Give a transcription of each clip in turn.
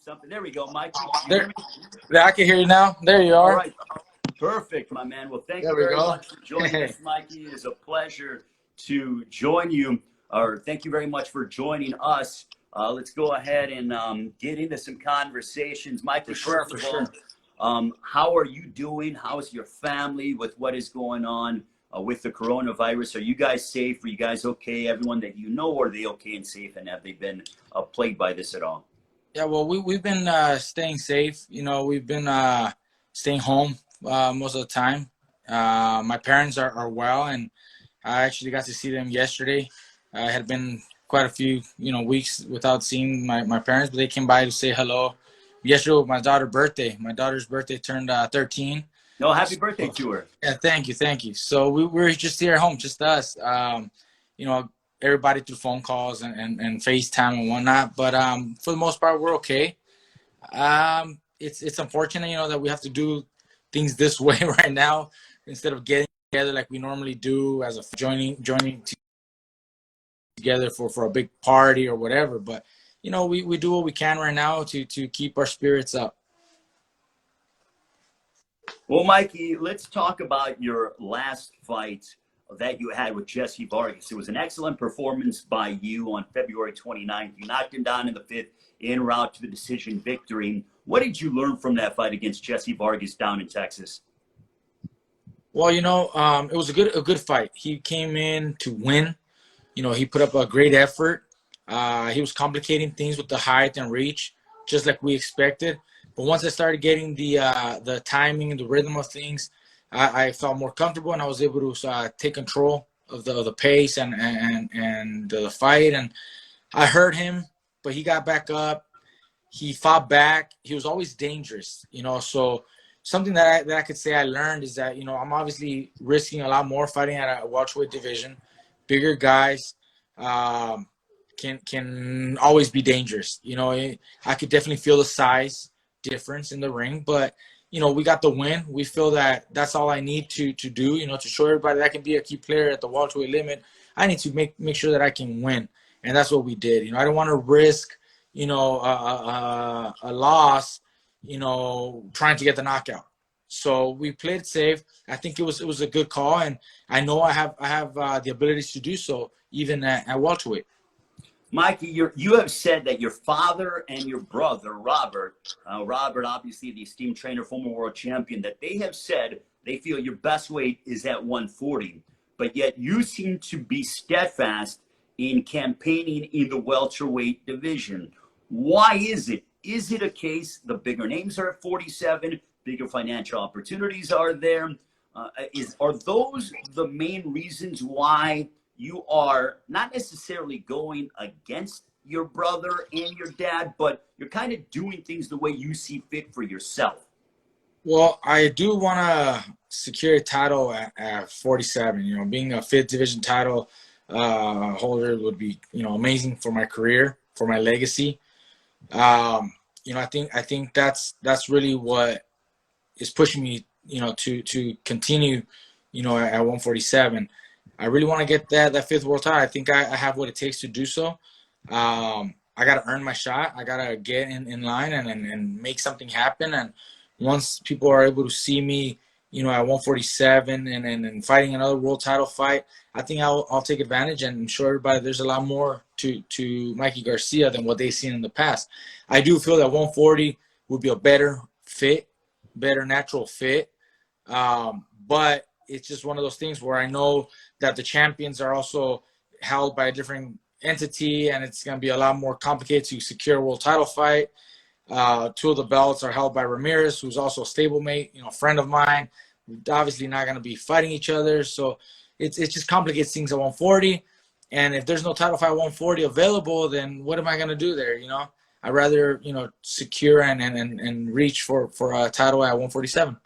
something. There we go, Mikey. There, I can hear you now. There you All are. right. Perfect, my man. Well, thank you very much for joining us, Mikey. It is a pleasure to join you, or thank you very much for joining us. Let's go ahead and get into some conversations. Mikey, first of all, how are you doing? How's your family with what is going on with the coronavirus? Are you guys safe? Are you guys okay? Everyone that you know, are they okay and safe? And have they been plagued by this at all? Yeah, well, we've been staying safe. You know, we've been staying home most of the time. My parents are well, and I actually got to see them yesterday. I had been quite a few, weeks without seeing my parents, but they came by to say hello. Yesterday was my daughter's birthday. My daughter's birthday turned 13. No, happy birthday to her. Yeah, thank you. So we're just here at home, just us. Everybody through phone calls and FaceTime and whatnot. But for the most part, we're okay. It's unfortunate, that we have to do things this way right now instead of getting together like we normally do as a joining together for a big party or whatever. But we do what we can right now to keep our spirits up. Well, Mikey, let's talk about your last fight that you had with Jesse Vargas. It was an excellent performance by you on February 29th. You knocked him down in the 5th, en route to the decision victory. What did you learn from that fight against Jesse Vargas down in Texas? Well, it was a good fight. He came in to win. He put up a great effort. He was complicating things with the height and reach, just like we expected. But once I started getting the timing and the rhythm of things, I felt more comfortable, and I was able to take control of the pace and the fight. And I hurt him, but he got back up. He fought back. He was always dangerous, So something that I could say I learned is that I'm obviously risking a lot more fighting at a welterweight division. Bigger guys can always be dangerous. I could definitely feel the size difference in the ring, but we got the win. We feel that that's all I need to do, to show everybody that I can be a key player at the welterweight limit. I need to make sure that I can win, and that's what we did. I don't want to risk, a loss, trying to get the knockout. So we played safe. I think it was a good call, and I know I have the abilities to do so even at welterweight. Mikey, you have said that your father and your brother, Robert, obviously the esteemed trainer, former world champion, that they have said they feel your best weight is at 140. But yet you seem to be steadfast in campaigning in the welterweight division. Why is it? Is it a case the bigger names are at 47, bigger financial opportunities are there? Are those the main reasons why you are not necessarily going against your brother and your dad, but you're kind of doing things the way you see fit for yourself? Well, I do want to secure a title at 47. Being a fifth division title holder would be, amazing for my career, for my legacy. I think that's really what is pushing me, to continue, at 147. I really want to get that fifth world title. I think I have what it takes to do so. I got to earn my shot. I got to get in line and make something happen. And once people are able to see me, at 147 and fighting another world title fight, I think I'll take advantage and show everybody there's a lot more to Mikey Garcia than what they've seen in the past. I do feel that 140 would be a better natural fit. But it's just one of those things where I know that the champions are also held by a different entity, and it's going to be a lot more complicated to secure a world title fight. Two of the belts are held by Ramirez, who's also a stablemate, a friend of mine. We're obviously not going to be fighting each other, so it just complicates things at 140. And if there's no title fight at 140 available, then what am I going to do there? I'd rather secure and reach for a title at 147.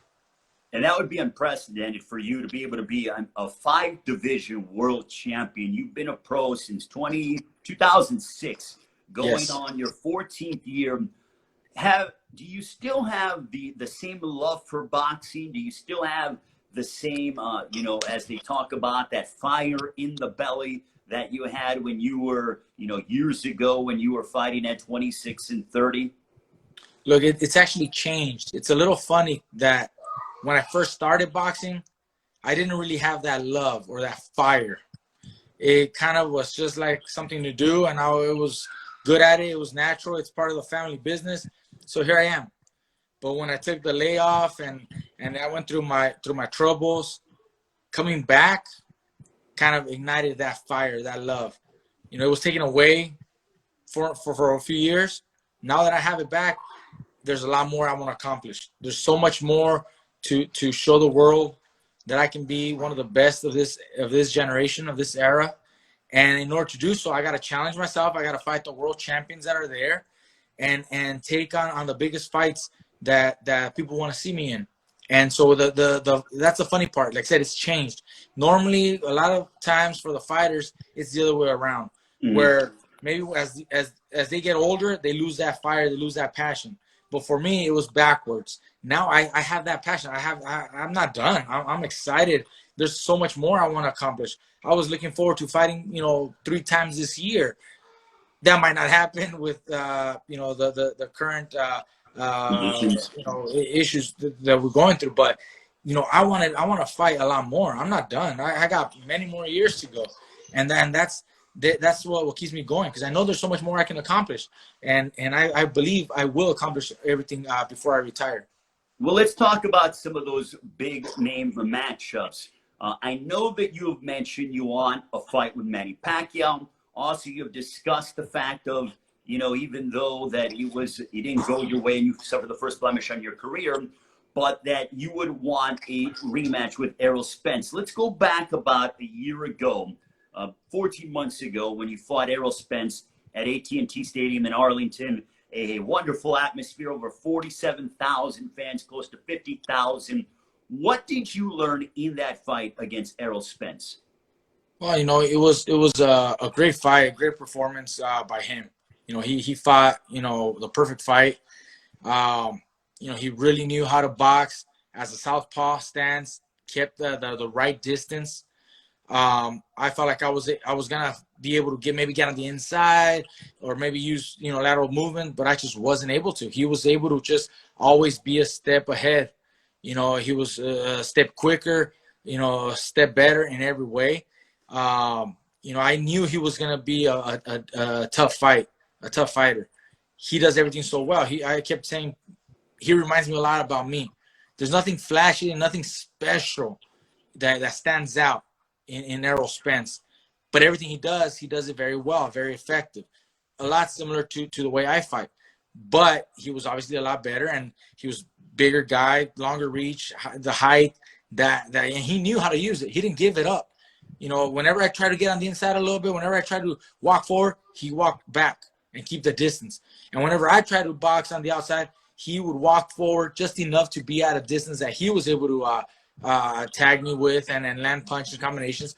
And that would be unprecedented for you to be able to be a 5-division world champion. You've been a pro since 2006, going on your 14th year. Do you still have the same love for boxing? Do you still have the same, as they talk about, that fire in the belly that you had when you were, years ago when you were fighting at 26 and 30? Look, it's actually changed. It's a little funny that when I first started boxing, I didn't really have that love or that fire. It kind of was just like something to do, and I was good at it. It was natural. It's part of the family business. So here I am. But when I took the layoff and I went through my troubles, coming back kind of ignited that fire, that love. You know, it was taken away for a few years. Now that I have it back, there's a lot more I want to accomplish. There's so much more to show the world that I can be one of the best of this generation, of this era. And in order to do so, I got to challenge myself. I got to fight the world champions that are there and take on the biggest fights that people want to see me in. And so that's the funny part. Like I said, it's changed. Normally, a lot of times for the fighters, it's the other way around, where maybe as they get older, they lose that fire, they lose that passion. But for me, it was backwards. Now I have that passion. I'm not done. I'm excited. There's so much more I want to accomplish. I was looking forward to fighting, 3 times this year. That might not happen with the current issues that we're going through. But I want to fight a lot more. I'm not done. I got many more years to go, and that's what keeps me going, because I know there's so much more I can accomplish, and I believe I will accomplish everything before I retire. Well, let's talk about some of those big name matchups. I know that you have mentioned you want a fight with Manny Pacquiao. Also, you've discussed the fact of, even though that it didn't go your way and you suffered the first blemish on your career, but that you would want a rematch with Errol Spence. Let's go back about a year ago, 14 months ago, when you fought Errol Spence at AT&T Stadium in Arlington. A wonderful atmosphere, over 47,000 fans, close to 50,000. What did you learn in that fight against Errol Spence? Well, it was a great fight, a great performance by him. He fought, the perfect fight. He really knew how to box as a southpaw stance, kept the right distance. I felt like I was gonna be able to get on the inside or maybe use lateral movement, but I just wasn't able to. He was able to just always be a step ahead. He was a step quicker, a step better in every way. I knew he was gonna be a tough fighter. He does everything so well. I kept saying he reminds me a lot about me. There's nothing flashy and nothing special that stands out in Errol Spence, but everything he does it very well, very effective. A lot similar to the way I fight, but he was obviously a lot better, and he was bigger guy, longer reach, the height, and he knew how to use it. He didn't give it up. Whenever I tried to get on the inside a little bit, whenever I tried to walk forward, he walked back and keep the distance. And whenever I tried to box on the outside, he would walk forward just enough to be at a distance that he was able to tag me with and land punches, combinations.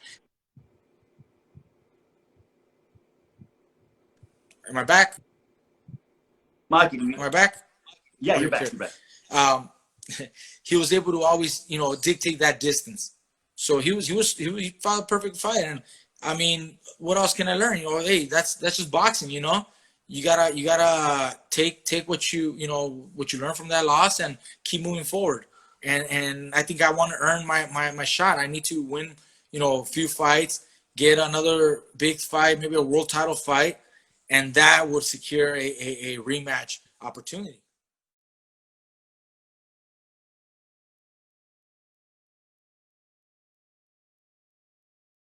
Am I back? Mikey, am I back? Yeah, you're back. You're back. He was able to always, dictate that distance. So he fought a perfect fight. And I mean, what else can I learn? Hey, that's just boxing. You gotta take what you learn from that loss and keep moving forward. And I think I want to earn my shot. I need to win, a few fights, get another big fight, maybe a world title fight, and that would secure a rematch opportunity.